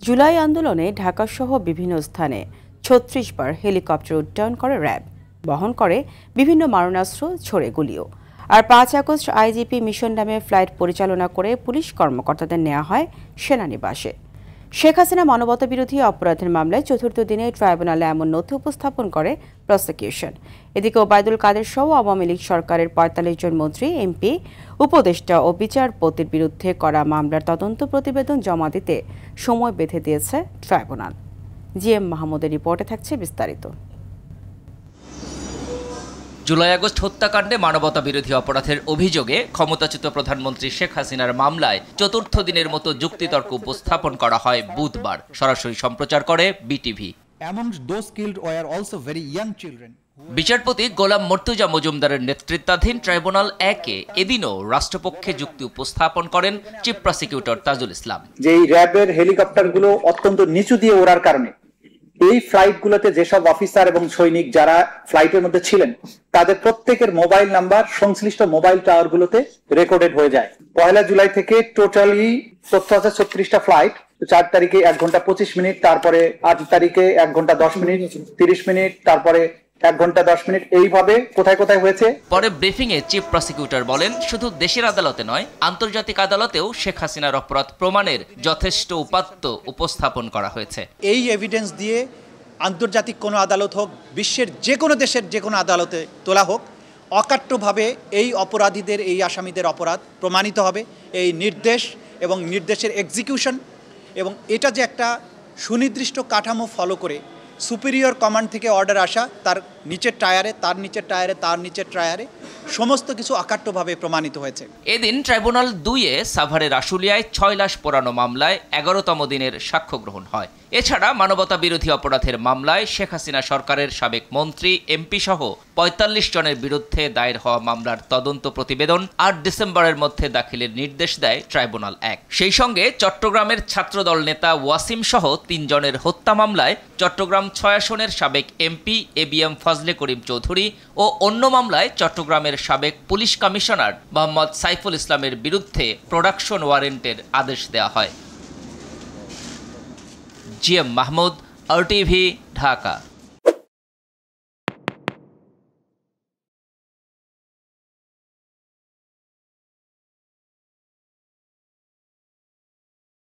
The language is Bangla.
জুলাই আন্দোলনে ঢাকাসহ বিভিন্ন স্থানে ৩৬ বার হেলিকপ্টার উড্ডয়ন করে র্যাব, বহন করে বিভিন্ন মারণাস্ত্র, ছোড়ে গুলিও। আর ৫ আগস্ট আইজিপি মিশন নামে ফ্লাইট পরিচালনা করে পুলিশ কর্মকর্তাদের নেওয়া হয় সেনানিবাসে। শেখ হাসিনা মানবতাবিরোধী অপরাধের মামলায় চতুর্থ দিনে ট্রাইব্যুনালে এমন নথি উপস্থাপন করে প্রসিকিউশন। এদিকে ওবায়দুল কাদের সহ আওয়ামী লীগ সরকারের ৪৫ জন মন্ত্রী, এমপি, উপদেষ্টা ও বিচারপতির বিরুদ্ধে করা মামলার তদন্ত প্রতিবেদন জমা দিতে সময় বেঁধে দিয়েছে ট্রাইব্যুনাল। জিএম মাহমুদের রিপোর্টে থাকছে বিস্তারিত। জুলাই আগস্ট হত্যাকাণ্ডে মানবতাবিরোধী অপরাধের অভিযোগে ক্ষমতাচ্যুত প্রধানমন্ত্রী শেখ হাসিনার মামলায় চতুর্থ দিনের মতো যুক্তিতর্ক উপস্থাপন করা হয় বুধবার। সরাসরি সম্প্রচার করে বিটিভি। বিচারপতি গোলাম মর্তুজা মজুমদারের নেতৃত্বাধীন ট্রাইব্যুনাল ১-এ এদিনও রাষ্ট্রপক্ষে যুক্তি উপস্থাপন করেন চিফ প্রসিকিউটর তাজুল ইসলাম। যে র্যাবের হেলিকপ্টারগুলো অত্যন্ত নিচু দিয়ে ওড়ার কারণে এই ফ্লাইটগুলোতে যেসব অফিসার এবং সৈনিক যারা ফ্লাইটের মধ্যে ছিলেন তাদের প্রত্যেকের মোবাইল নাম্বার সংশ্লিষ্ট মোবাইল টাওয়ারগুলোতে রেকর্ডেড হয়ে যায়। ১ জুলাই থেকে টোটালি তথ্য আছে ৩৬টা ফ্লাইট। ৪ তারিখে ১ ঘন্টা ২৫ মিনিট, তারপরে ৮ তারিখে ১ ঘন্টা ১০ মিনিট, ৩০ মিনিট, তারপরে ১ ঘন্টা ১০ মিনিট, এইভাবে কোথায় কোথায় হয়েছে। পরে ব্রিফিং এ চিফ প্রসিকিউটর বলেন, শুধু দেশের আদালতে নয়, আন্তর্জাতিক আদালতেও শেখ হাসিনার অপরাধ প্রমাণের যথেষ্ট উপাত্ত উপস্থাপন করা হয়েছে। এই এভিডেন্স দিয়ে আন্তর্জাতিক কোনো আদালত হোক, বিশ্বের যে কোনো দেশের যে কোনো আদালতে তোলা হোক, অকাট্যভাবে এই অপরাধীদের, এই আসামিদের অপরাধ প্রমাণিত হবে। এই নির্দেশ এবং নির্দেশের এক্সিকিউশন এবং এটা যে একটা সুনির্দিষ্ট কাঠামো ফলো করে সুপিরিয়র কমান্ড থেকে অর্ডার আসা, তার নিচের টায়ারে, তার নিচের টায়ারে, তার নিচের টায়ারে, সমস্ত কিছু অকাট্যভাবে প্রমাণিত হয়েছে। এদিন ট্রাইব্যুনাল ২-এ সাভারের আশুলিয়ায় ৬ লাশ পোড়ানো মামলায় ১১তম দিনের সাক্ষ্য গ্রহণ হয়। এছাড়া মানবতা বিরোধী অপরাধের মামলায় শেখ হাসিনা সরকারের সাবেক মন্ত্রী, এমপি সহ ৪৫ জনের বিরুদ্ধে দায়ের হওয়া মামলার তদন্ত প্রতিবেদন ৮ ডিসেম্বরের মধ্যে দাখিলের নির্দেশ দেয় ট্রাইব্যুনাল ১। সেই সঙ্গে চট্টগ্রামের ছাত্রদল নেতা ওয়াসিম সহ ৩ জনের হত্যা মামলায় চট্টগ্রাম ৬ আসনের সাবেক এমপি এবিএম ফজলে করিম চৌধুরী ও অন্য মামলায় চট্টগ্রামের সাবেক পুলিশ কমিশনার মোহাম্মদ সাইফুল ইসলামের বিরুদ্ধে প্রোডাকশন ওয়ারেন্টের আদেশ দেওয়া হয়। GM Mahmud, RTV, Dhaka.